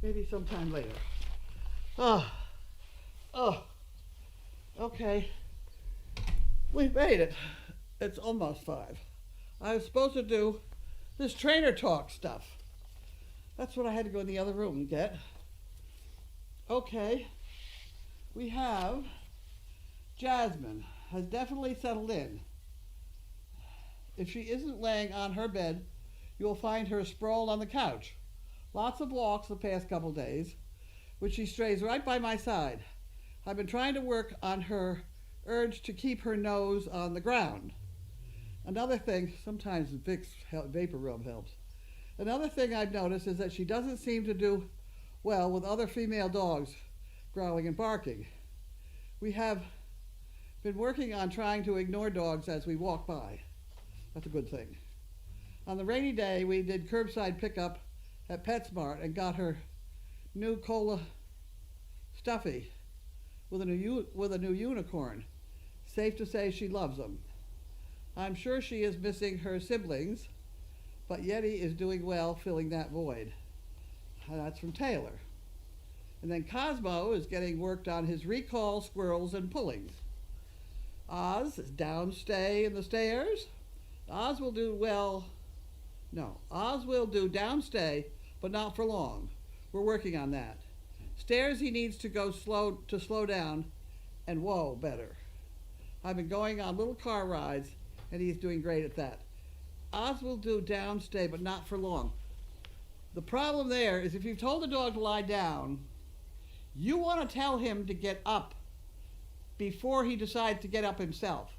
Maybe sometime later. Oh, oh, okay. We've made it. It's almost 5. I was supposed to do this trainer talk stuff. That's what I had to go in the other room and get. Okay, we have Jasmine has definitely settled in. If she isn't laying on her bed, you'll find her sprawled on the couch. Lots of walks the past couple days, which she strays right by my side. I've been trying to work on her urge to keep her nose on the ground. Another thing, sometimes Vicks vapor rub helps. Another thing I've noticed is that she doesn't seem to do well with other female dogs growling and barking. We have been working on trying to ignore dogs as we walk by. That's a good thing. On the rainy day, we did curbside pickup at PetSmart and got her new cola stuffy with a new unicorn. Safe to say she loves them. I'm sure she is missing her siblings, but Yeti is doing well filling that void. That's from Taylor. And then Cosmo is getting worked on his recall, squirrels, and pullings. Oz is downstay in the stairs. Oz will do downstay, but not for long. We're working on that. Stairs he needs to go slow down, and whoa, better. I've been going on little car rides, and he's doing great at that. Oz will do downstay, but not for long. The problem there is if you've told the dog to lie down, you want to tell him to get up before he decides to get up himself.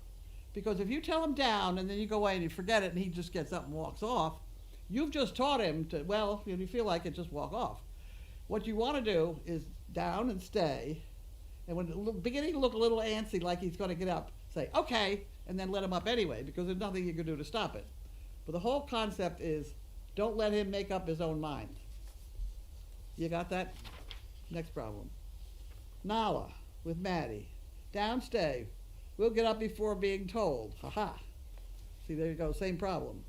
Because if you tell him down and then you go away and you forget it and he just gets up and walks off, you've just taught him to, well, if you feel like it, just walk off. What you want to do is down and stay, and when beginning to look a little antsy like he's going to get up, say, okay, and then let him up anyway, because there's nothing you can do to stop it. But the whole concept is don't let him make up his own mind. You got that? Next problem. Nala with Maddie. Downstay. We'll get up before being told. Ha-ha. See, there you go, same problem.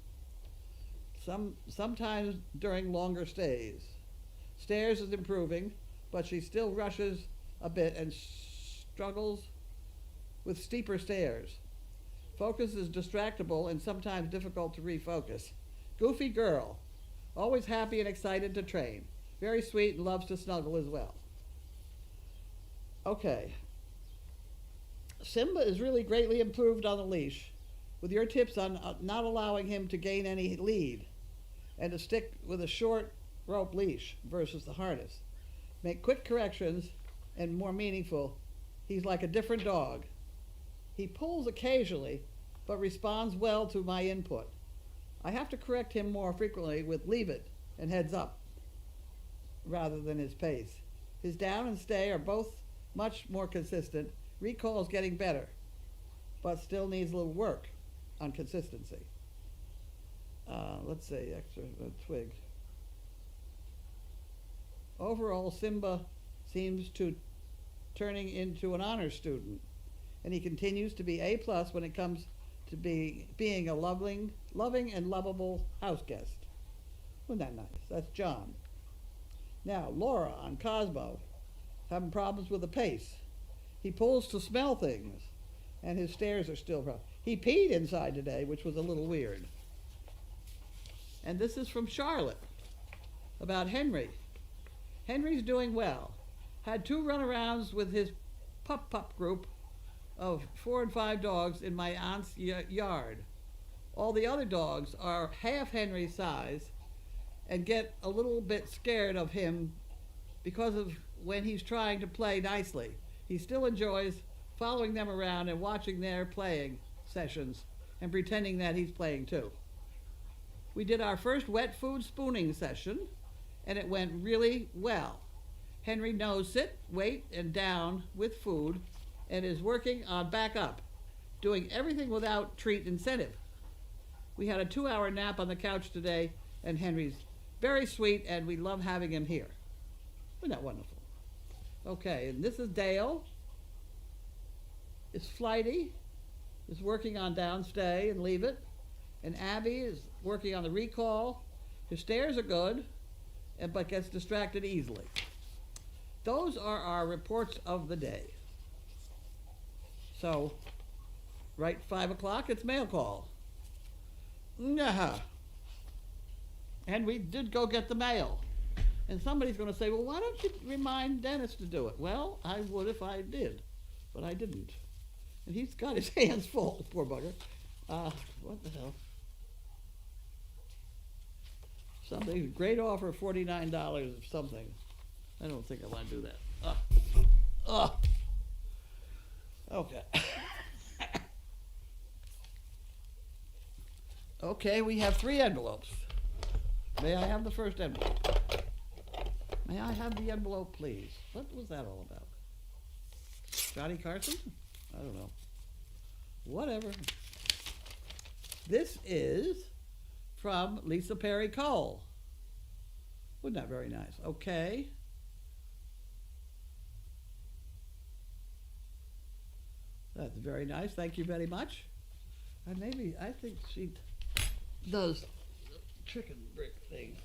Sometimes during longer stays. Stairs is improving, but she still rushes a bit and struggles with steeper stairs. Focus is distractible and sometimes difficult to refocus. Goofy girl. Always happy and excited to train. Very sweet and loves to snuggle as well. Okay. Simba is really greatly improved on the leash, with your tips on not allowing him to gain any lead and to stick with a short rope leash versus the harness. Make quick corrections and more meaningful. He's like a different dog. He pulls occasionally, but responds well to my input. I have to correct him more frequently with leave it and heads up rather than his pace. His down and stay are both much more consistent. Recall is getting better, but still needs a little work on consistency. Let's see, extra twig. Overall, Simba seems to turning into an honor student, and he continues to be A+ when it comes to being a loving and lovable house guest. Wasn't that nice? That's John. Now, Laura on Cosmo, having problems with the pace. He pulls to smell things, and his stairs are still rough. He peed inside today, which was a little weird. And this is from Charlotte about Henry. Henry's doing well. Had 2 runarounds with his pup group of 4 and 5 dogs in my aunt's yard. All the other dogs are half Henry's size and get a little bit scared of him because of when he's trying to play nicely. He still enjoys following them around and watching their playing sessions and pretending that he's playing too. We did our first wet food spooning session, and it went really well. Henry knows sit, wait, and down with food and is working on back up, doing everything without treat incentive. We had a 2-hour nap on the couch today, and Henry's very sweet, and we love having him here. Isn't that wonderful? Okay, and this is Dale. Is flighty, is working on downstay and leave it. And Abby is working on the recall. His stairs are good, but gets distracted easily. Those are our reports of the day. So, right 5 o'clock, it's mail call. Yeah. And we did go get the mail. And somebody's going to say, well, why don't you remind Dennis to do it? Well, I would if I did, but I didn't. And he's got his hands full, poor bugger. What the hell? Something, great offer, $49 of something. I don't think I want to do that. Okay. Okay, we have 3 envelopes. May I have the first envelope? May I have the envelope, please? What was that all about? Johnny Carson? I don't know. Whatever. This is from Lisa Perry Cole. Wasn't that very nice? Okay. That's very nice. Thank you very much. And maybe, I think she does chicken brick thing.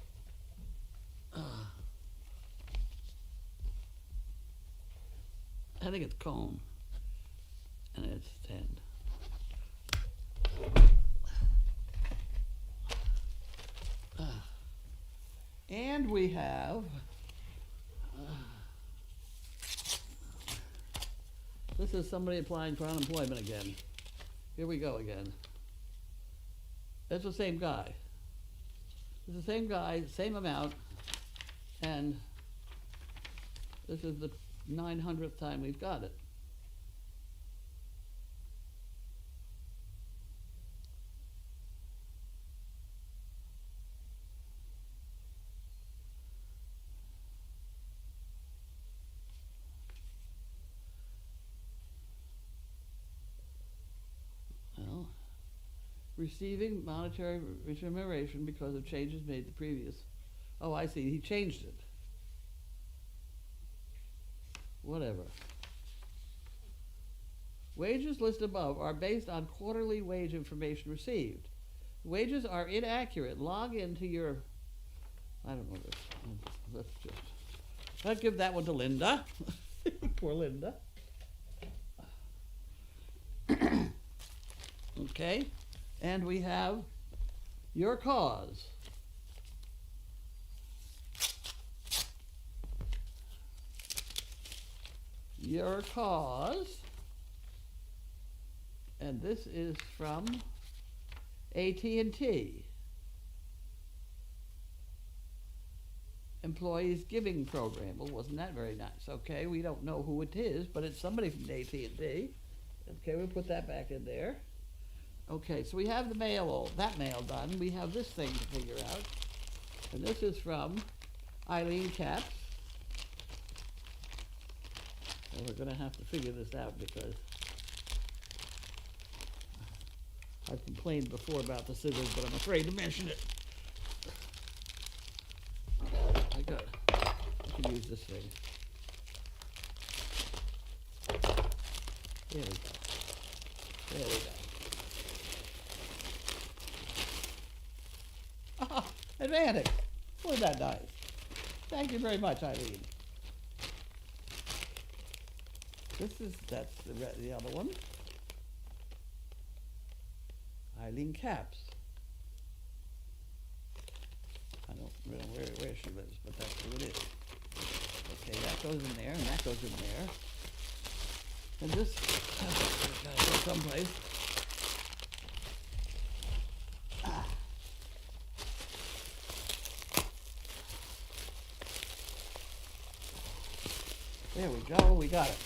I think it's cone. And it's 10. And we have this is somebody applying for unemployment again. Here we go again. It's the same guy. It's the same guy, same amount, and this is the 900th time we've got it. Receiving monetary remuneration because of changes made the previous. Oh, I see. He changed it. Whatever. Wages listed above are based on quarterly wage information received. Wages are inaccurate. Log into your. I don't know this. Let's just. I'll give that one to Linda. Poor Linda. Okay. And we have your cause. Your cause. And this is from AT&T. Employees Giving Program. Well, wasn't that very nice? Okay, we don't know who it is, but it's somebody from AT&T. Okay, we'll put that back in there. Okay, so we have the mail, that mail done. We have this thing to figure out. And this is from Eileen Katz. And we're going to have to figure this out because I've complained before about the scissors, but I'm afraid to mention it. I can use this thing. There we go. There we go. Advantage. Wasn't that nice? Thank you very much, Eileen. That's the other one. Eileen Caps. I don't know where she lives, but that's who it is. Okay, that goes in there, and that goes in there. And this gotta go someplace. There we go, we got it.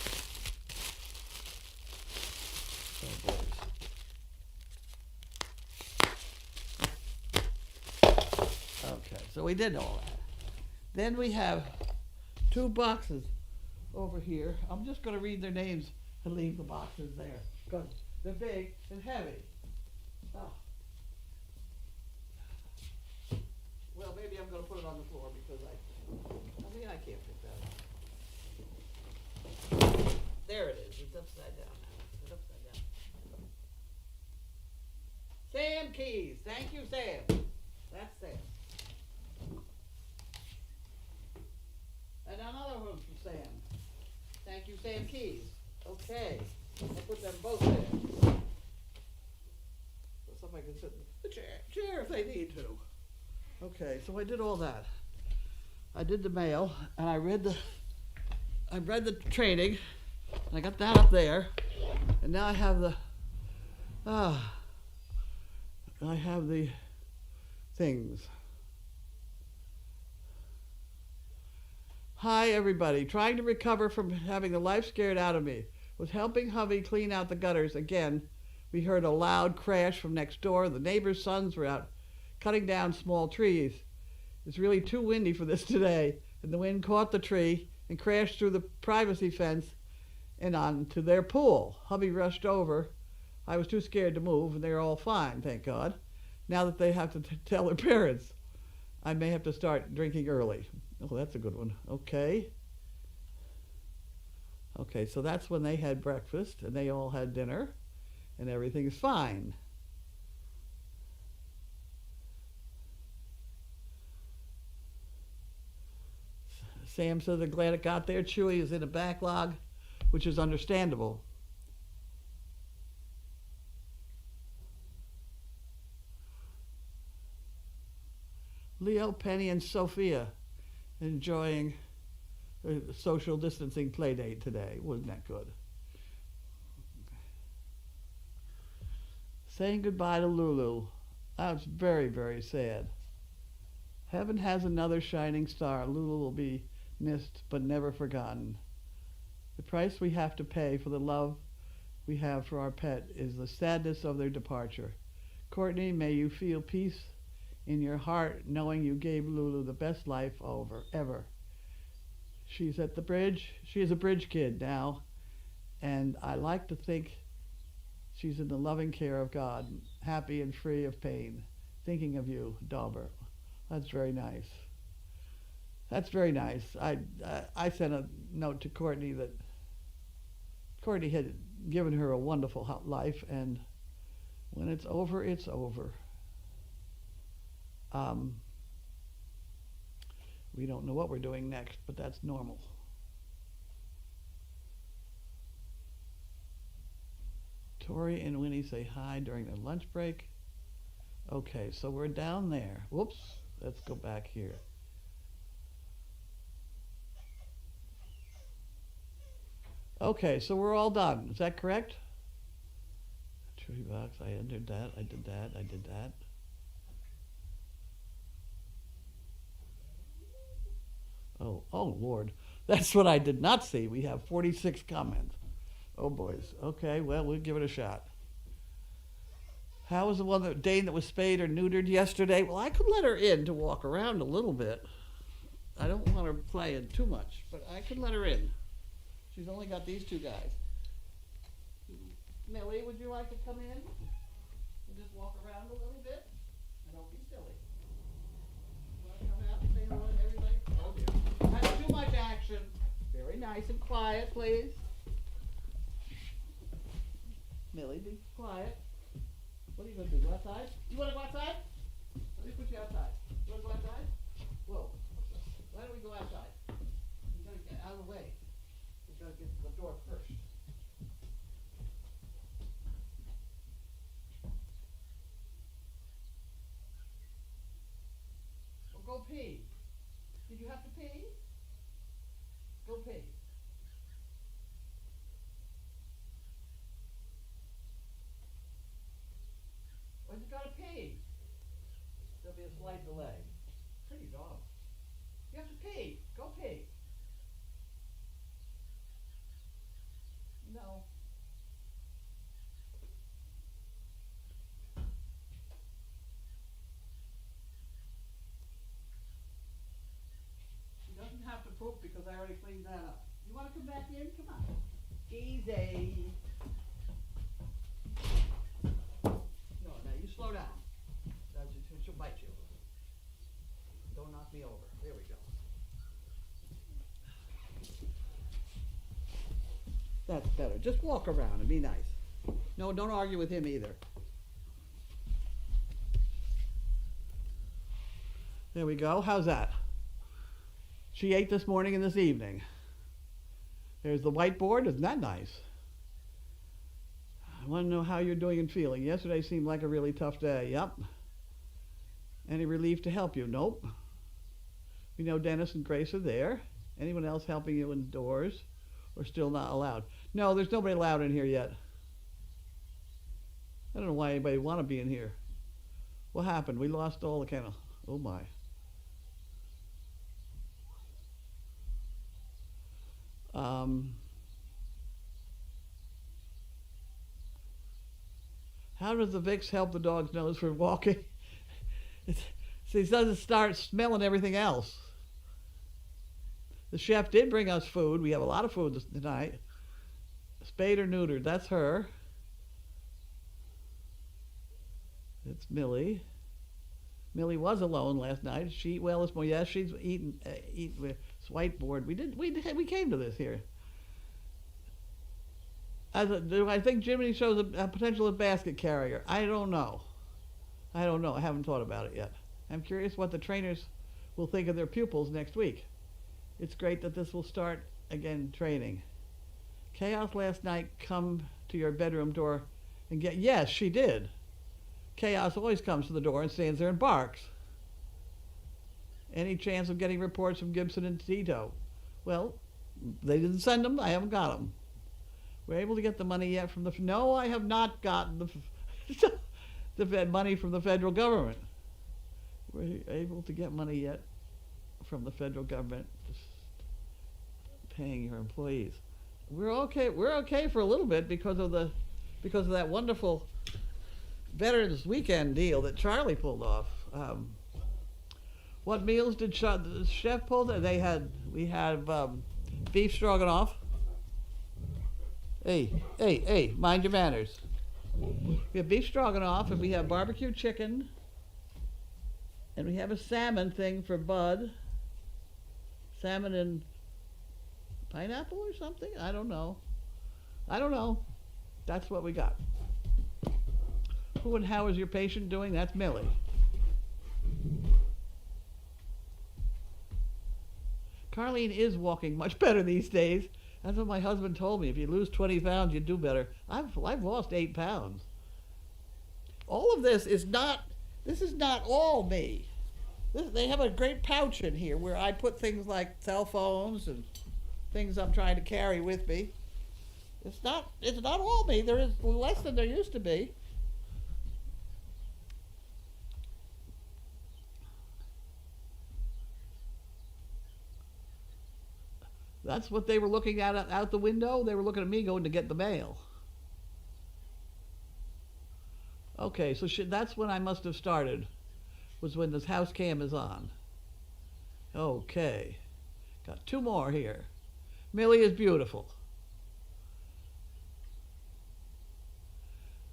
Oh, boys. Okay, so we did all that. Then we have 2 boxes over here. I'm just going to read their names and leave the boxes there because they're big and heavy. Oh. Well, maybe I'm going to put it on the floor because I can't pick that up. There it is. It's upside down now. It's upside down. Sam Keys. Thank you, Sam. That's Sam. Sam keys. Okay. I'll put them both there. So somebody can sit in the chair if they need to. Okay, so I did all that. I did the mail, and I read the training, and I got that up there, and now I have the things. Hi everybody, trying to recover from having the life scared out of me. Was helping hubby clean out the gutters again. We heard a loud crash from next door. The neighbor's sons were out cutting down small trees. It's really too windy for this today, and the wind caught the tree and crashed through the privacy fence and onto their pool. Hubby rushed over. I was too scared to move, and they're all fine, thank God. Now that they have to tell their parents, I may have to start drinking early. Oh, that's a good one. Okay. Okay, so that's when they had breakfast, and they all had dinner, and everything's fine. Sam says they're glad it got there. Chewy is in a backlog, which is understandable. Leo, Penny, and Sophia enjoying a social distancing play date today. Wasn't that good? Saying goodbye to Lulu. That's very, very sad. Heaven has another shining star. Lulu will be missed but never forgotten. The price we have to pay for the love we have for our pet is the sadness of their departure. Courtney, may you feel peace in your heart knowing you gave Lulu the best life ever. She's at the bridge. She is a bridge kid now, and I like to think she's in the loving care of God, happy and free of pain. Thinking of you, Dauber. That's very nice. That's very nice. I sent a note to Courtney that Courtney had given her a wonderful life, and when it's over, it's over. We don't know what we're doing next, but that's normal. Tori and Winnie say hi during their lunch break. Okay, so we're down there. Whoops, let's go back here. Okay, so we're all done. Is that correct? Tree box, I entered that, I did that. Oh Lord, that's what I did not see. We have 46 comments. Oh boys. Okay, well, we'll give it a shot. How was the one Dane that was spayed or neutered yesterday? Well, I could let her in to walk around a little bit. I don't want her playing too much, but I could let her in. She's only got these two guys. Millie, would you like to come in and just walk around a little bit? And don't be silly. You want to come out and say hello to everybody? Oh dear. That's too much action. Very nice and quiet, please. Millie, be quiet. What are you going to do? Go outside? You want to go outside? Let me put you outside. You want to go outside? Whoa. Why don't we go outside? You got to get out of the way. We got to get to the door first. Well, go pee. Did you have to pee? Go pee. Well, you got to pee. There'll be a slight delay. Pretty dog. You have to pee. Go pee. No. She doesn't have to poop because I already cleaned that up. You want to come back in? Come on. Easy. No, now you slow down. She'll bite you. Don't knock me over. There we go. That's better. Just walk around and be nice. No, don't argue with him either. There we go. How's that? She ate this morning and this evening. There's the whiteboard. Isn't that nice? I want to know how you're doing and feeling. Yesterday seemed like a really tough day. Yep. Any relief to help you? Nope. We know Dennis and Grace are there. Anyone else helping you indoors? Or still not allowed? No, there's nobody allowed in here yet. I don't know why anybody would want to be in here. What happened? We lost all the kennel. Oh my. How does the Vicks help the dog's nose for walking? So he doesn't start smelling everything else. The chef did bring us food. We have a lot of food tonight. Spayed or neutered, that's her. It's Millie. Millie was alone last night. She eat well this morning. Yes, she's eating with whiteboard. We came to this here. Do I think Jiminy shows a potential as basket carrier? I don't know. I haven't thought about it yet. I'm curious what the trainers will think of their pupils next week. It's great that this will start again training. Chaos last night come to your bedroom door and get, yes, she did. Chaos always comes to the door and stands there and barks. Any chance of getting reports from Gibson and Tito? Well, they didn't send them. I haven't got them. We're able to get the money yet from the... No, I have not gotten the money from the federal government. We're able to get money yet from the federal government, just paying your employees. We're okay for a little bit because of that wonderful Veterans Weekend deal that Charlie pulled off. What meals did the chef pull? We had beef stroganoff. Hey, mind your manners. We have beef stroganoff, and we have barbecue chicken, and we have a salmon thing for Bud. Salmon and pineapple or something? I don't know. That's what we got. Who and how is your patient doing? That's Millie. Carlene is walking much better these days. That's what my husband told me. If you lose 20 pounds, you do better. I've lost 8 pounds. All of this is not all me. They have a great pouch in here where I put things like cell phones and things I'm trying to carry with me. It's not all me. There is less than there used to be. That's what they were looking at out the window. They were looking at me going to get the mail. Okay, so that's when I must have started, was when this house cam is on. Okay, got 2 more here. Millie is beautiful.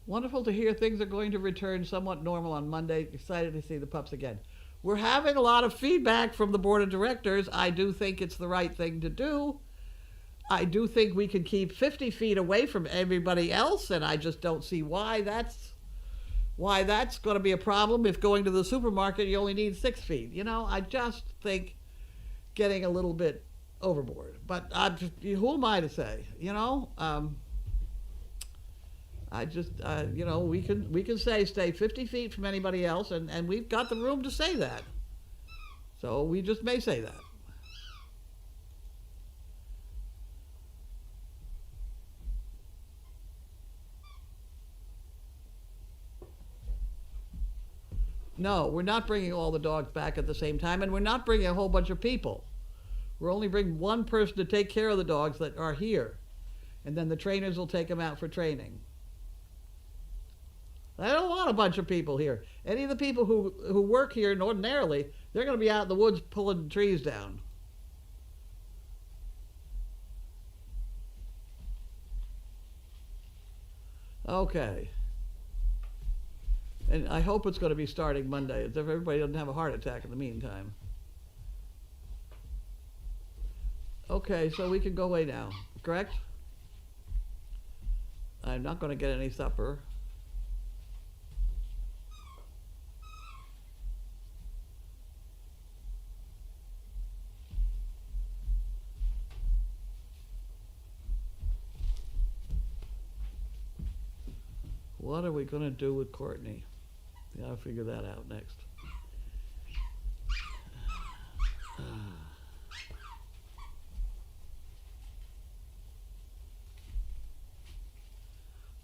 Wonderful to hear things are going to return somewhat normal on Monday. Excited to see the pups again. We're having a lot of feedback from the board of directors. I do think it's the right thing to do. I do think we can keep 50 feet away from everybody else, and I just don't see why that's going to be a problem if going to the supermarket you only need 6 feet. I just think getting a little bit overboard. But who am I to say? We can say stay 50 feet from anybody else, and we've got the room to say that. So we just may say that. No, we're not bringing all the dogs back at the same time, and we're not bringing a whole bunch of people. We're only bringing one person to take care of the dogs that are here, and then the trainers will take them out for training. I don't want a bunch of people here. Any of the people who work here ordinarily, they're going to be out in the woods pulling trees down. Okay. And I hope it's going to be starting Monday, if everybody doesn't have a heart attack in the meantime. Okay, so we can go away now, correct? I'm not going to get any supper. What are we going to do with Courtney? We got to figure that out next.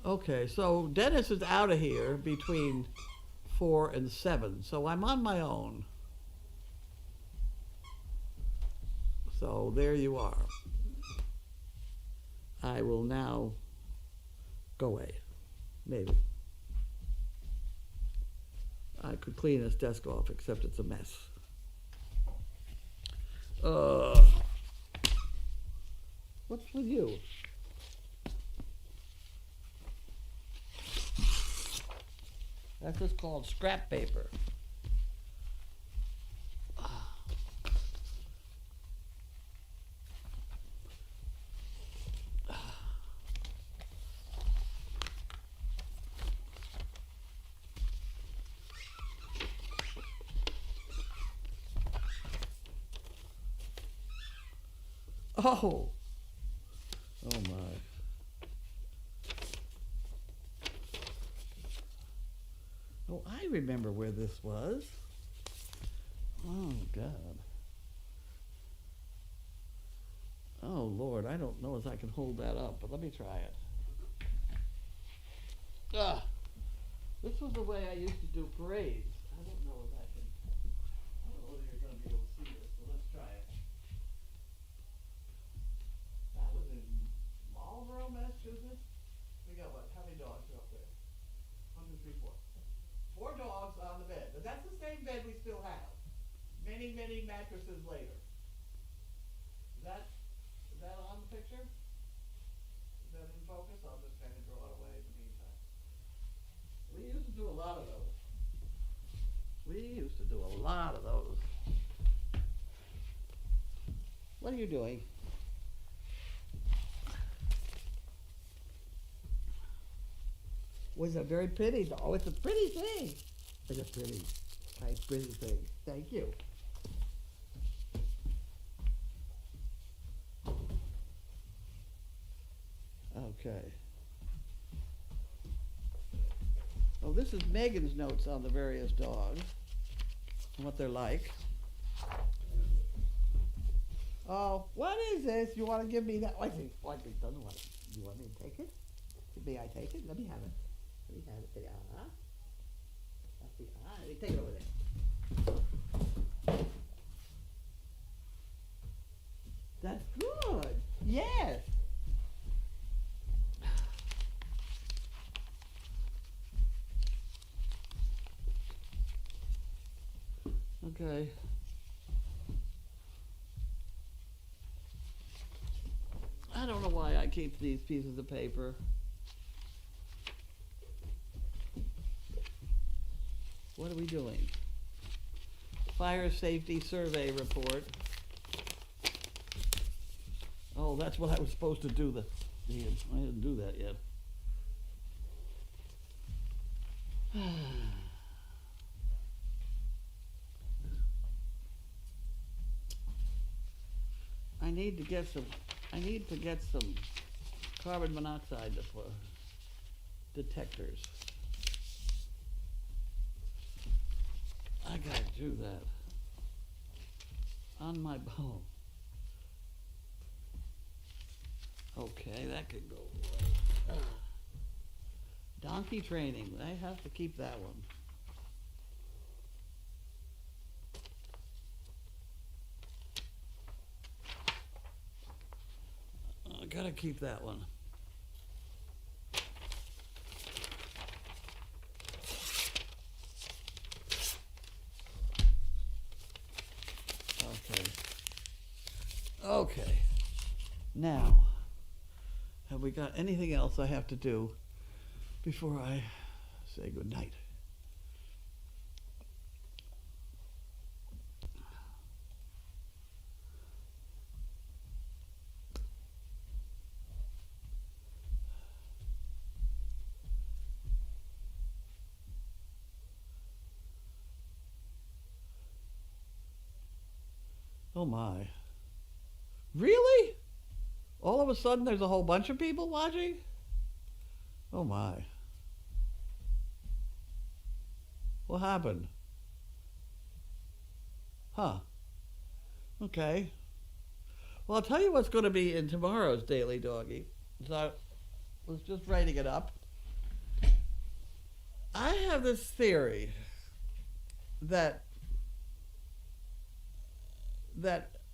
Okay, so Dennis is out of here between 4 and 7, so I'm on my own. So there you are. I will now go away. Maybe. I could clean this desk off, except it's a mess. What's with you? That's just called scrap paper. Oh! Oh my. Oh, I remember where this was. Oh, God. Oh, Lord, I don't know if I can hold that up, but let me try it. This was the way I used to do parades. I don't know if I can. I don't know whether you're going to be able to see this, so let's try it. That was in Marlborough, Massachusetts. We got what? How many dogs are up there? 1, 2, 3, 4. 4 dogs on the bed. But that's the same bed we still have. Many, many mattresses later. Is that on the picture? Is that in focus? I'll just kind of draw it away in the meantime. We used to do a lot of those. What are you doing? Was a very pretty. Oh, it's a pretty thing. It's a pretty, nice, pretty thing. Thank you. Okay. Oh, this is Megan's notes on the various dogs and what they're like. Oh, what is this? You want to give me that? I think doesn't want it. You want me to take it? May I take it? Let me have it. Let me have it. Let me take it over there. That's good. Yes. Okay. I don't know why I keep these pieces of paper. What are we doing? Fire safety survey report. Oh, that's what I was supposed to do. I didn't do that yet. I need to get some carbon monoxide detectors. I gotta do that on my bone. Okay, that could go away. Donkey training, I have to keep that one. I gotta keep that one. Okay. Now, have we got anything else I have to do before I say good night? Oh my. Really? All of a sudden there's a whole bunch of people watching? Oh my. What happened? Huh. Okay. Well, I'll tell you what's going to be in tomorrow's Daily Doggy. So I was just writing it up. I have this theory that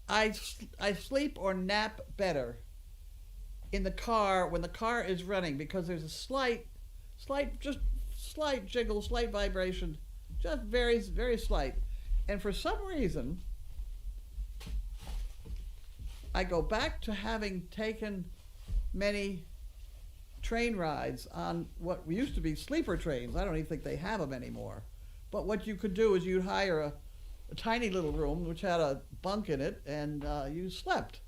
I sleep or nap better in the car when the car is running because there's a slight jiggle, slight vibration, just very, very slight. And for some reason, I go back to having taken many train rides on what used to be sleeper trains. I don't even think they have them anymore. But what you could do is you'd hire a tiny little room which had a bunk in it, and you slept.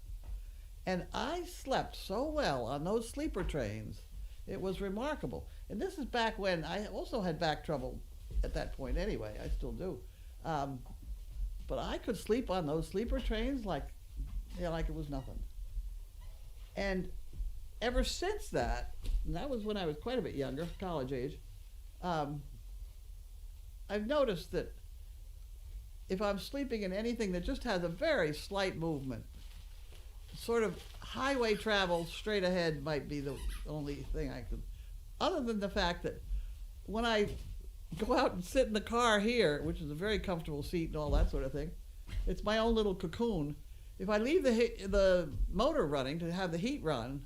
And I slept so well on those sleeper trains, it was remarkable. And this is back when I also had back trouble at that point anyway. I still do. But I could sleep on those sleeper trains like it was nothing. And ever since that, and that was when I was quite a bit younger, college age, I've noticed that if I'm sleeping in anything that just has a very slight movement, sort of highway travel straight ahead might be the only thing I could, other than the fact that when I go out and sit in the car here, which is a very comfortable seat and all that sort of thing, it's my own little cocoon. If I leave the motor running to have the heat run,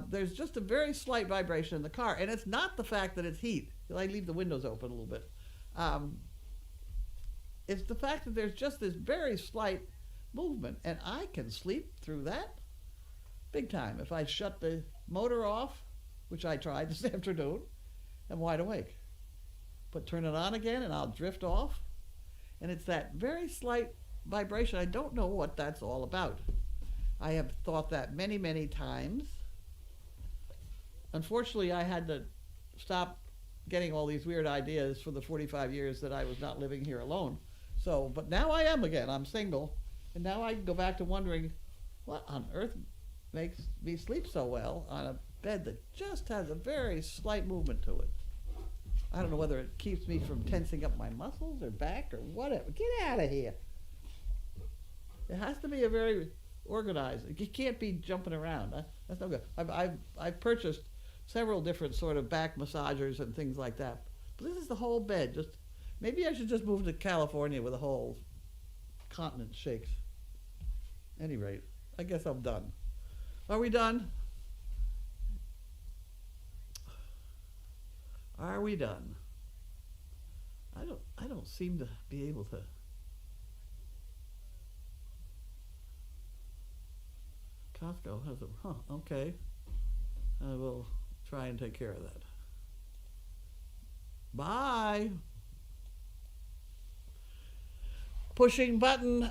there's just a very slight vibration in the car, and it's not the fact that it's heat. I leave the windows open a little bit. It's the fact that there's just this very slight movement, and I can sleep through that big time. If I shut the motor off, which I tried this afternoon, I'm wide awake. But turn it on again and I'll drift off, and it's that very slight vibration. I don't know what that's all about. I have thought that many, many times. Unfortunately, I had to stop getting all these weird ideas for the 45 years that I was not living here alone. So, but now I am again. I'm single. And now I go back to wondering, what on earth makes me sleep so well on a bed that just has a very slight movement to it? I don't know whether it keeps me from tensing up my muscles or back or whatever. Get out of here. It has to be a very organized. You can't be jumping around. That's no good. I've purchased several different sort of back massagers and things like that. But this is the whole bed. Just maybe I should just move to California where the whole continent shakes. Any rate, I guess I'm done. Are we done? Are we done? I don't seem to be able to. Costco has a, okay. I will try and take care of that. Bye. Pushing button